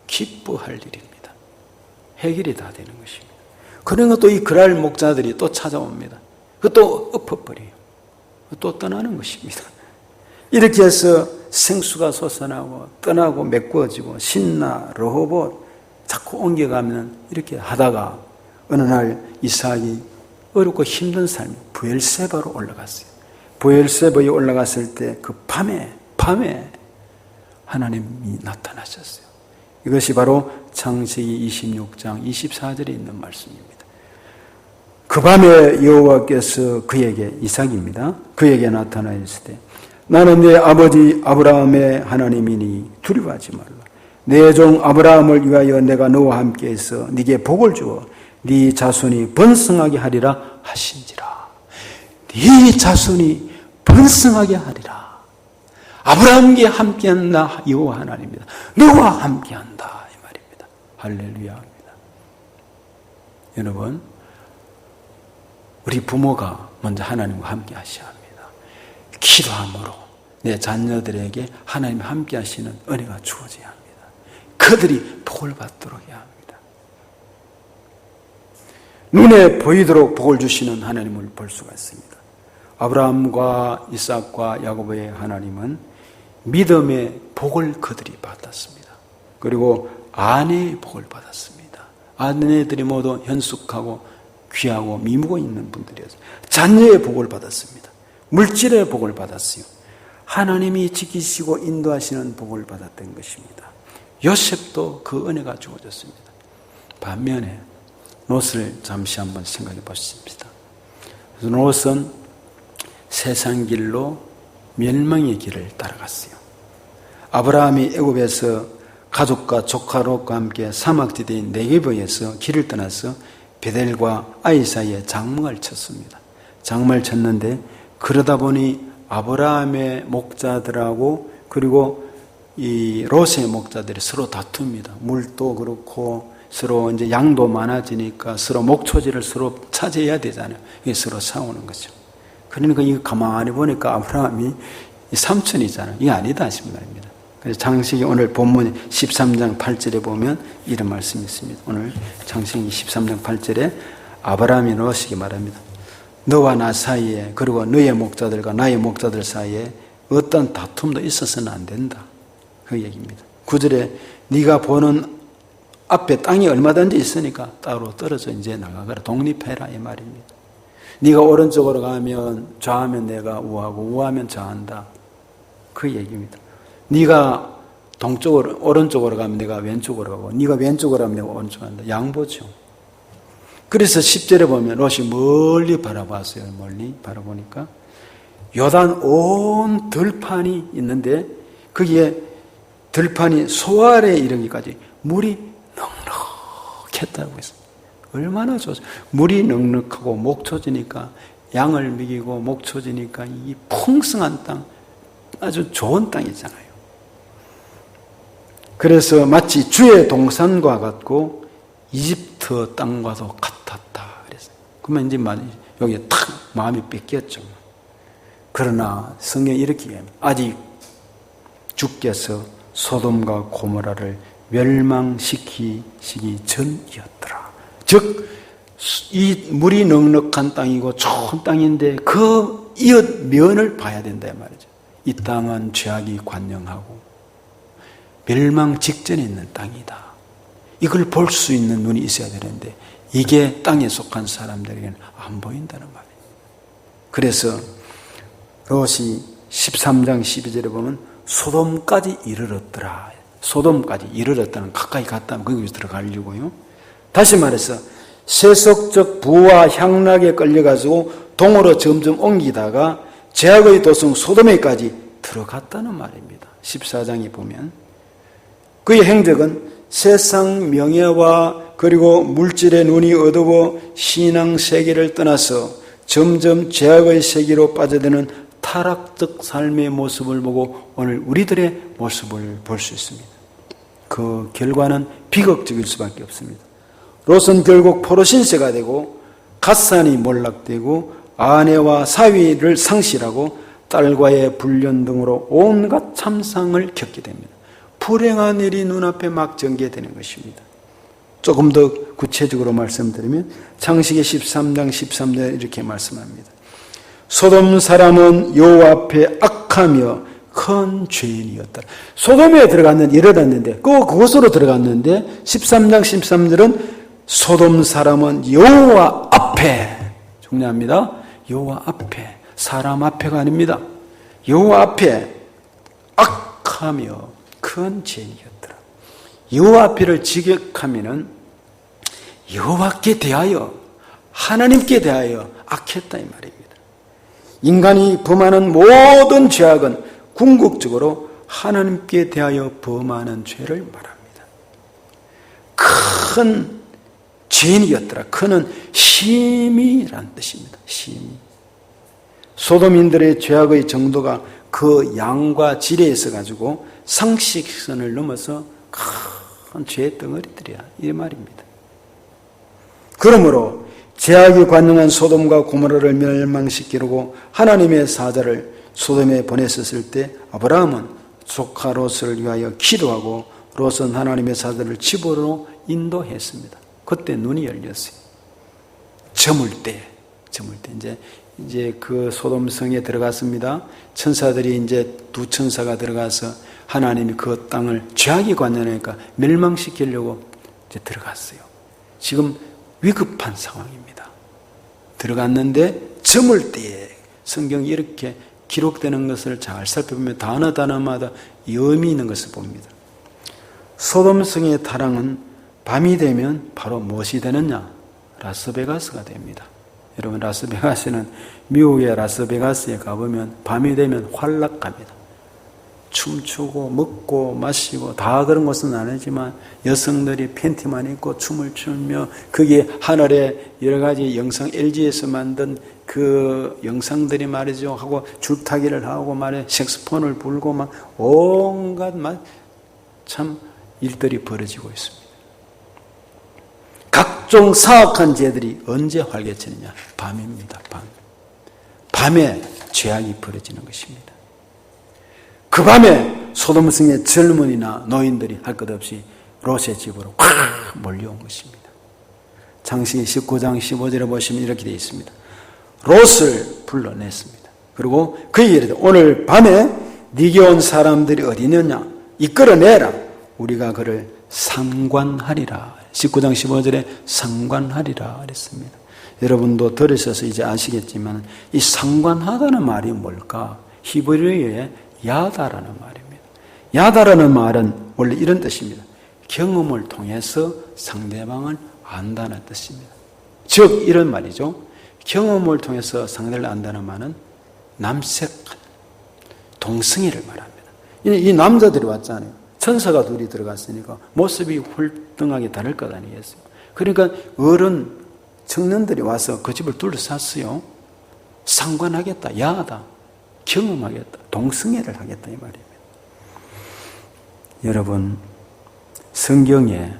기뻐할 일입니다. 해결이 다 되는 것입니다. 그러나 또 이 그랄 목자들이 또 찾아옵니다. 그것도 엎어버려요. 또 떠나는 것입니다. 이렇게 해서 생수가 솟아나고 떠나고 메꿔지고 신나 르호봇 자꾸 옮겨가면 이렇게 하다가 어느 날 이삭이 어렵고 힘든 삶 브엘세바로 올라갔어요. 브엘세바에 올라갔을 때 그 밤에 하나님이 나타나셨어요. 이것이 바로 창세기 26장 24절에 있는 말씀입니다. 그 밤에 여호와께서 그에게 이삭입니다. 그에게 나타나셨을 때 나는 내 아버지 아브라함의 하나님이니 두려워하지 말라. 내 종 아브라함을 위하여 내가 너와 함께해서 네게 복을 주어 네 자손이 번성하게 하리라 하신지라. 네 자손이 번성하게 하리라. 아브라함께 함께한 나 여호와 하나님이다. 너와 함께한다 이 말입니다. 할렐루야입니다. 여러분, 우리 부모가 먼저 하나님과 함께 하셔야 합니다. 기도함으로 내 자녀들에게 하나님과 함께 하시는 은혜가 주어져야 합니다. 그들이 복을 받도록 해야 합니다. 눈에 보이도록 복을 주시는 하나님을 볼 수가 있습니다. 아브라함과 이삭과 야고보의 하나님은 믿음의 복을 그들이 받았습니다. 그리고 아내의 복을 받았습니다. 아내들이 모두 현숙하고 귀하고 미무고 있는 분들이었어요. 자녀의 복을 받았습니다. 물질의 복을 받았어요. 하나님이 지키시고 인도하시는 복을 받았던 것입니다. 요셉도 그 은혜가 주어졌습니다. 반면에 롯을 잠시 한번 생각해 보십시다. 롯은 세상 길로 멸망의 길을 따라갔어요. 아브라함이 애굽에서 가족과 조카 롯과 함께 사막지대인 네게브에서 길을 떠나서 베델과 아이 사이에 장막을 쳤습니다. 장막을 쳤는데 그러다 보니 아브라함의 목자들하고 그리고 이 롯의 목자들이 서로 다툽니다. 물도 그렇고 서로 이제 양도 많아지니까 서로 목초지를 서로 차지해야 되잖아요. 이게 서로 싸우는 거죠. 그러니까 이거 가만히 보니까 아브라함이 삼촌이잖아요. 이게 아니다 하신 말입니다. 그래서 창세기 오늘 본문 13장 8절에 보면 이런 말씀이 있습니다. 오늘 창세기 13장 8절에 아브라함이 롯에게 말합니다. 너와 나 사이에 그리고 너의 목자들과 나의 목자들 사이에 어떤 다툼도 있어서는 안 된다. 그 얘기입니다. 9절에 네가 보는 앞에 땅이 얼마든지 있으니까 따로 떨어져 이제 나가거라. 독립해라 이 말입니다. 네가 오른쪽으로 가면 좌하면 내가 우하고 우하면 좌한다. 그 얘기입니다. 네가 동쪽으로 오른쪽으로 가면 내가 왼쪽으로 가고 네가 왼쪽으로 가면 내가 오른쪽으로 간다. 양보죠. 그래서 10절에 보면 롯이 멀리 바라봤어요. 멀리 바라보니까 요단 온 들판이 있는데 거기에 들판이 소알에 이르기까지 물이 넉넉했다고 했습니다. 얼마나 좋죠. 물이 넉넉하고 목초지니까 양을 먹이고 목초지니까 이 풍성한 땅, 아주 좋은 땅이잖아요. 그래서 마치 주의 동산과 같고 이집트 땅과도 같았다 그랬어요. 그러면 이제 여기에 탁 마음이 뺏겼죠. 그러나 성경이 이렇게 얘기합니다. 아직 주께서 소돔과 고모라를 멸망시키시기 전이었더라. 즉, 이 물이 넉넉한 땅이고 좋은 땅인데 그 이웃 면을 봐야 된다 이 말이죠. 이 땅은 죄악이 관영하고 멸망 직전에 있는 땅이다. 이걸 볼 수 있는 눈이 있어야 되는데 이게 땅에 속한 사람들에게는 안 보인다는 말이에요. 그래서 롯이 13장 12절에 보면 소돔까지 이르렀더라. 소돔까지 이르렀다는 가까이 갔다면 거기서 들어가려고요. 다시 말해서 세속적 부와 향락에 끌려가지고 동으로 점점 옮기다가 죄악의 도성 소돔에까지 들어갔다는 말입니다. 14장에 보면 그의 행적은 세상 명예와 그리고 물질의 눈이 어두워 신앙 세계를 떠나서 점점 죄악의 세계로 빠져드는 타락적 삶의 모습을 보고 오늘 우리들의 모습을 볼 수 있습니다. 그 결과는 비극적일 수밖에 없습니다. 롯은 결국 포로신세가 되고 갓산이 몰락되고 아내와 사위를 상실하고 딸과의 불륜 등으로 온갖 참상을 겪게 됩니다. 불행한 일이 눈앞에 막 전개되는 것입니다. 조금 더 구체적으로 말씀드리면 창세기 13장 13절 이렇게 말씀합니다. 소돔 사람은 여호와 앞에 악하며 큰 죄인이었다. 소돔에 들어갔는데 이르렀는데 그곳으로 들어갔는데 13장 13절은 소돔 사람은 여호와 앞에 중요합니다. 여호와 앞에 사람 앞에가 아닙니다. 여호와 앞에 악하며 큰 죄인이었더라. 여호와 앞에를 지적하면은 여호와께 대하여 하나님께 대하여 악했다 이 말입니다. 인간이 범하는 모든 죄악은 궁극적으로 하나님께 대하여 범하는 죄를 말합니다. 큰 죄인이었더라. 그는 심히란 뜻입니다. 심히. 소돔인들의 죄악의 정도가 그 양과 질에 있어 가지고 상식선을 넘어서 큰 죄의 덩어리들이야 이 말입니다. 그러므로 죄악이 관영한 소돔과 고모라를 멸망시키려고 하나님의 사자를 소돔에 보냈었을 때 아브라함은 조카 롯을 위하여 기도하고 롯은 하나님의 사자를 집으로 인도했습니다. 그때 눈이 열렸어요. 저물 때 이제 그 소돔성에 들어갔습니다. 천사들이 이제 두 천사가 들어가서 하나님이 그 땅을 죄악이 관련하니까 멸망시키려고 이제 들어갔어요. 지금 위급한 상황입니다. 들어갔는데 저물 때에 성경이 이렇게 기록되는 것을 잘 살펴보면 단어마다 의미 있는 것을 봅니다. 소돔성의 타락은 밤이 되면 바로 무엇이 되느냐? 라스베가스가 됩니다. 여러분 라스베가스는 미국의 라스베가스에 가보면 밤이 되면 활락합니다. 춤추고 먹고 마시고 다 그런 것은 아니지만 여성들이 팬티만 입고 춤을 추며 거기에 하늘에 여러 가지 영상 LG에서 만든 그 영상들이 말이죠 하고 줄타기를 하고 말해 색소폰을 불고 막 온갖 참 일들이 벌어지고 있습니다. 각종 사악한 죄들이 언제 활개치느냐? 밤입니다. 밤에 죄악이 벌어지는 것입니다. 그 밤에 소돔성의 젊은이나 노인들이 할 것 없이 롯의 집으로 확 몰려온 것입니다. 창세기 19장 15절에 보시면 이렇게 되어 있습니다. 롯을 불러냈습니다. 그리고 그에게 이르되 오늘 밤에 네게 온 사람들이 어디 있느냐? 이끌어내라. 우리가 그를 상관하리라. 19장 15절에 상관하리라 그랬습니다. 여러분도 들으셔서 이제 아시겠지만 이 상관하다는 말이 뭘까? 히브리어의 야다라는 말입니다. 야다라는 말은 원래 이런 뜻입니다. 경험을 통해서 상대방을 안다는 뜻입니다. 즉 이런 말이죠. 경험을 통해서 상대를 안다는 말은 남색한 동성애를 말합니다. 이 남자들이 왔잖아요. 천사가 둘이 들어갔으니까 모습이 훌륭하게 다를 것 아니겠어요? 그러니까 어른 청년들이 와서 그 집을 둘러쌌어요. 상관하겠다, 야하다, 경험하겠다, 동성애를 하겠다 이 말입니다. 여러분 성경에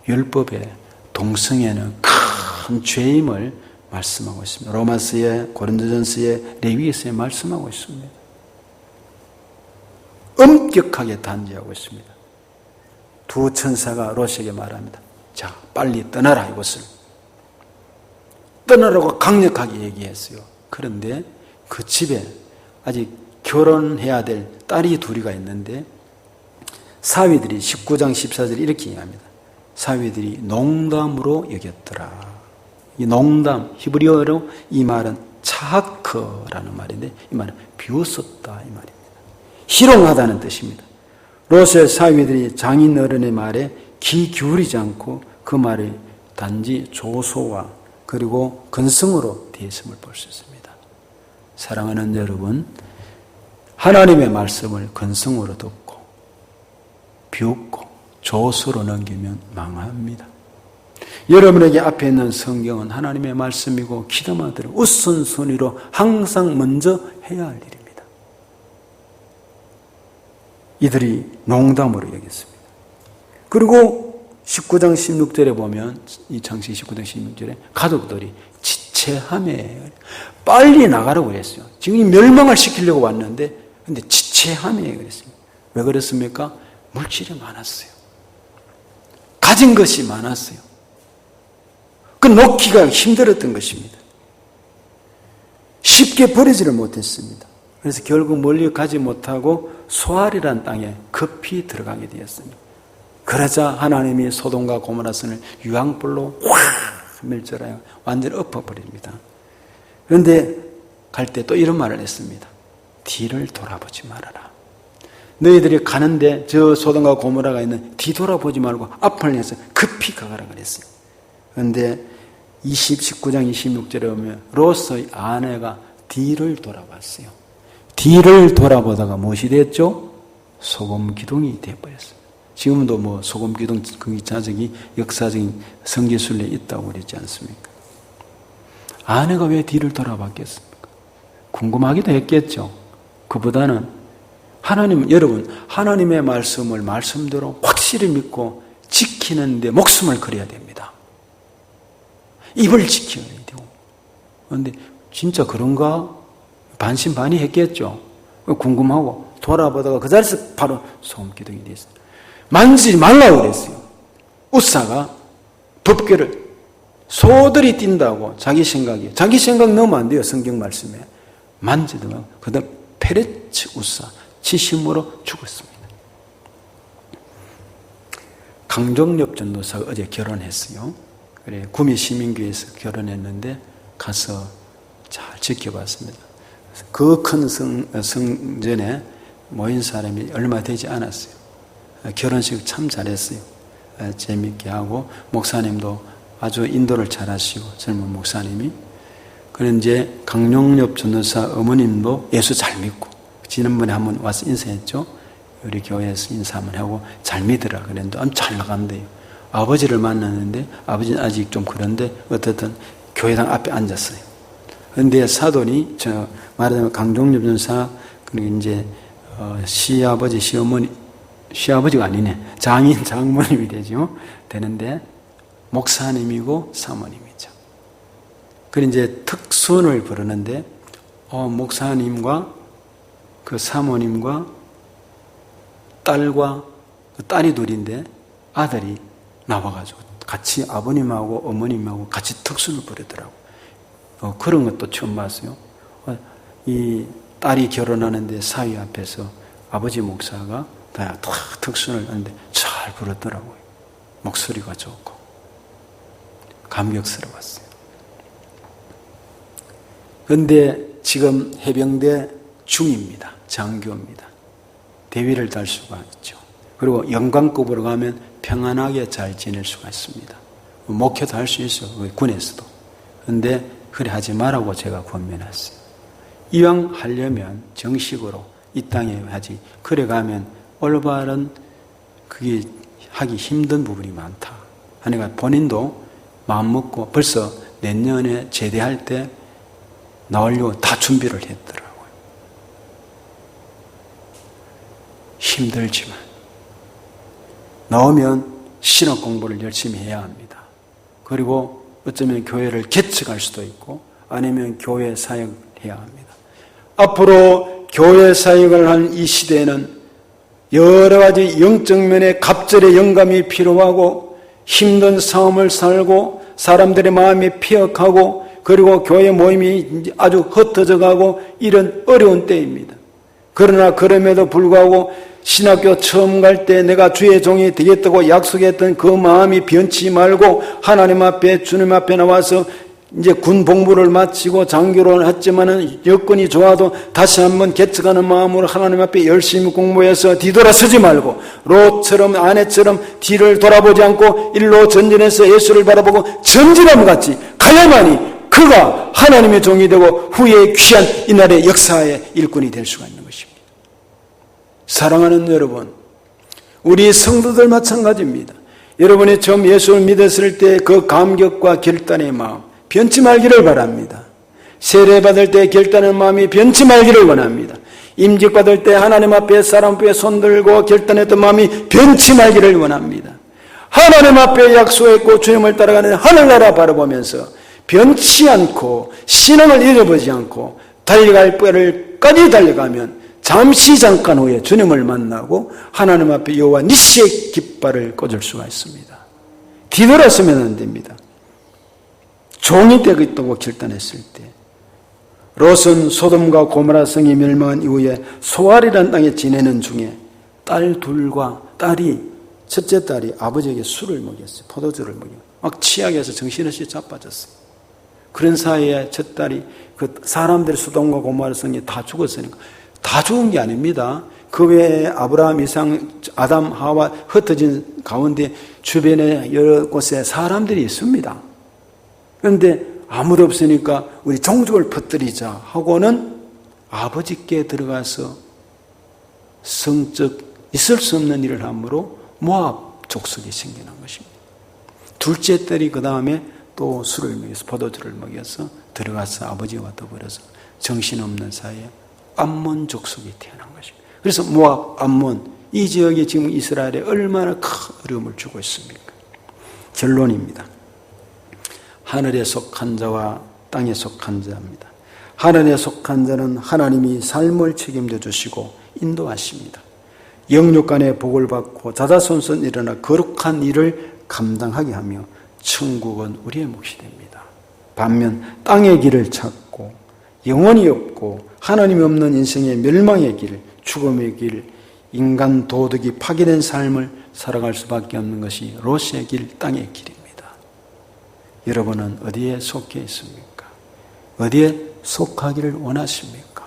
율법에 동성애는 큰 죄임을 말씀하고 있습니다. 로마서에 고린도전서에 레위기서에 말씀하고 있습니다. 엄격하게 단죄하고 있습니다. 두 천사가 롯에게 말합니다. 자, 빨리 떠나라 이곳을. 떠나라고 강력하게 얘기했어요. 그런데 그 집에 아직 결혼해야 될 딸이 둘이가 있는데 사위들이 19장 14절 이렇게 이야기합니다. 사위들이 농담으로 여겼더라. 이 농담, 히브리어로 이 말은 차하크라는 말인데 이 말은 비웃었다 이 말입니다. 희롱하다는 뜻입니다. 롯의 사위들이 장인 어른의 말에 귀 기울이지 않고 그 말에 단지 조소와 그리고 근성으로 대했음을 볼 수 있습니다. 사랑하는 여러분, 하나님의 말씀을 근성으로 듣고 비웃고 조소로 넘기면 망합니다. 여러분에게 앞에 있는 성경은 하나님의 말씀이고 기도만들은 우선순위로 항상 먼저 해야 할 일입니다. 이들이 농담으로 여겼습니다. 그리고 19장 16절에 보면 이 창세기 19장 16절에 가족들이 지체하며 빨리 나가라고 그랬어요. 지금 멸망을 시키려고 왔는데 근데 지체하며 그랬습니다. 왜 그랬습니까? 물질이 많았어요. 가진 것이 많았어요. 그 놓기가 힘들었던 것입니다. 쉽게 버리지를 못했습니다. 그래서 결국 멀리 가지 못하고 소알이라는 땅에 급히 들어가게 되었습니다. 그러자 하나님이 소돔과 고모라 성을 유황불로 확 멸절하여 완전히 엎어버립니다. 그런데 갈 때 또 이런 말을 했습니다. 뒤를 돌아보지 말아라. 너희들이 가는데 저 소돔과 고모라가 있는 뒤돌아보지 말고 앞을 향해서 급히 가가라 그랬어요. 그런데 19장 26절에 보면 롯의 아내가 뒤를 돌아봤어요. 뒤를 돌아보다가 무엇이 됐죠? 소금 기둥이 되어버렸어요. 지금도 뭐 소금 기둥 그 자적이 역사적인 성지순례에 있다고 그러지 않습니까? 아내가 왜 뒤를 돌아봤겠습니까? 궁금하기도 했겠죠. 그보다는 여러분 하나님의 말씀을 말씀대로 확실히 믿고 지키는데 목숨을 걸어야 됩니다. 입을 지켜야 되고. 그런데 진짜 그런가? 반신반의했겠죠. 궁금하고 돌아보다가 그 자리에서 바로 소금 기둥이 됐어요. 만지지 말라고 그랬어요. 우사가 법궤를 소들이 뛴다고 자기 생각 넣으면 안 돼요. 성경 말씀에 만지더만 그 다음 페레츠 우사 지심으로 죽었습니다. 강종엽 전도사가 어제 결혼했어요. 그래 구미 시민교회에서 결혼했는데 가서 잘 지켜봤습니다. 그 큰 성전에 모인 사람이 얼마 되지 않았어요. 결혼식 참 잘했어요. 재밌게 하고 목사님도 아주 인도를 잘하시고 젊은 목사님이. 그런데 이제 강용엽 전도사 어머님도 예수 잘 믿고 지난번에 한번 와서 인사했죠. 우리 교회에서 인사 한번 하고 잘 믿으라 그랬는데 잘 나간대요. 아버지를 만났는데 아버지는 아직 좀 그런데 어쨌든 교회당 앞에 앉았어요. 그런데 사돈이 말하자면 강종엽 전도사 그리고 이제 시아버지 시어머니 시아버지가 아니네. 장모님이 되죠. 되는데 목사님이고 사모님이죠. 그리고 이제 특순을 부르는데 목사님과 그 사모님과 딸과 그 딸이 둘인데 아들이 나와가지고 같이 아버님하고 어머님하고 같이 특순을 부르더라고. 그런 것도 처음 봤어요. 이 딸이 결혼하는데 사위 앞에서 아버지 목사가 다 특순을 하는데 잘 부르더라고요. 목소리가 좋고 감격스러웠어요. 그런데 지금 해병대 중입니다. 장교입니다. 대위를 달 수가 있죠. 그리고 영관급으로 가면 평안하게 잘 지낼 수가 있습니다. 목회도 할 수 있어요. 군에서도. 그런데 그래 하지 말라고 제가 권면했어요. 이왕 하려면 정식으로 이 땅에 하지. 그래 가면 올바른 그게 하기 힘든 부분이 많다. 하니까 본인도 마음 먹고 벌써 내년에 제대할 때 나오려고 다 준비를 했더라고요. 힘들지만 나오면 신학 공부를 열심히 해야 합니다. 그리고 어쩌면 교회를 개척할 수도 있고 아니면 교회 사역을 해야 합니다. 앞으로 교회 사역을 한 이 시대에는 여러 가지 영적 면에 갑절의 영감이 필요하고 힘든 삶을 살고 사람들의 마음이 피역하고 그리고 교회 모임이 아주 흩어져 가고 이런 어려운 때입니다. 그러나 그럼에도 불구하고 신학교 처음 갈 때 내가 주의 종이 되겠다고 약속했던 그 마음이 변치 말고 하나님 앞에 주님 앞에 나와서 이제 군 복무를 마치고 장교를 했지만은 여건이 좋아도 다시 한번 개척하는 마음으로 하나님 앞에 열심히 공부해서 뒤돌아서지 말고 롯처럼 아내처럼 뒤를 돌아보지 않고 일로 전진해서 예수를 바라보고 전진함 같이 가야만이 그가 하나님의 종이 되고 후에 귀한 이날의 역사의 일꾼이 될 수가 있는 것입니다. 사랑하는 여러분, 우리 성도들 마찬가지입니다. 여러분이 처음 예수를 믿었을 때 그 감격과 결단의 마음 변치 말기를 바랍니다. 세례받을 때 결단의 마음이 변치 말기를 원합니다. 임직받을 때 하나님 앞에 사람 앞에 손들고 결단했던 마음이 변치 말기를 원합니다. 하나님 앞에 약속했고 주님을 따라가는 하늘나라 바라보면서 변치 않고 신앙을 잃어버리지 않고 달려갈 뼈를까지 달려가면 잠시 잠깐 후에 주님을 만나고 하나님 앞에 여호와 니시의 깃발을 꽂을 수가 있습니다. 뒤돌아서면 안 됩니다. 종이 되겠다고 결단했을 때 롯은 소돔과 고모라 성이 멸망한 이후에 소알이라는 땅에 지내는 중에 딸 둘과 첫째 딸이 아버지에게 술을 먹였어요. 포도주를 먹여 막 취하게해서 정신없이 자빠졌어요. 그런 사이에 첫 딸이 그 사람들 소돔과 고모라 성이 다 죽었으니까 다 죽은 게 아닙니다. 그 외에 아브라함, 이삭, 아담, 하와 흩어진 가운데 주변에 여러 곳에 사람들이 있습니다. 그런데 아무도 없으니까 우리 종족을 퍼뜨리자 하고는 아버지께 들어가서 성적 있을 수 없는 일을 함으로 모압 족속이 생겨난 것입니다. 둘째 딸이 그 다음에 또 술을 먹여서 포도주를 먹여서 들어가서 아버지와 더불어서 정신없는 사이에 암몬 족속이 태어난 것입니다. 그래서 모압, 암몬 이 지역이 지금 이스라엘에 얼마나 큰 어려움을 주고 있습니까? 결론입니다. 하늘에 속한 자와 땅에 속한 자입니다. 하늘에 속한 자는 하나님이 삶을 책임져 주시고 인도하십니다. 영육간의 복을 받고 자자손손 일어나 거룩한 일을 감당하게 하며 천국은 우리의 몫이 됩니다. 반면 땅의 길을 찾고 영혼이 없고 하나님이 없는 인생의 멸망의 길, 죽음의 길, 인간 도덕이 파괴된 삶을 살아갈 수밖에 없는 것이 롯의 길, 땅의 길입니다. 여러분은 어디에 속해 있습니까? 어디에 속하기를 원하십니까?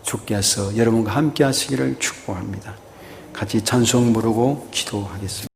주께서 여러분과 함께 하시기를 축복합니다. 같이 찬송 부르고 기도하겠습니다.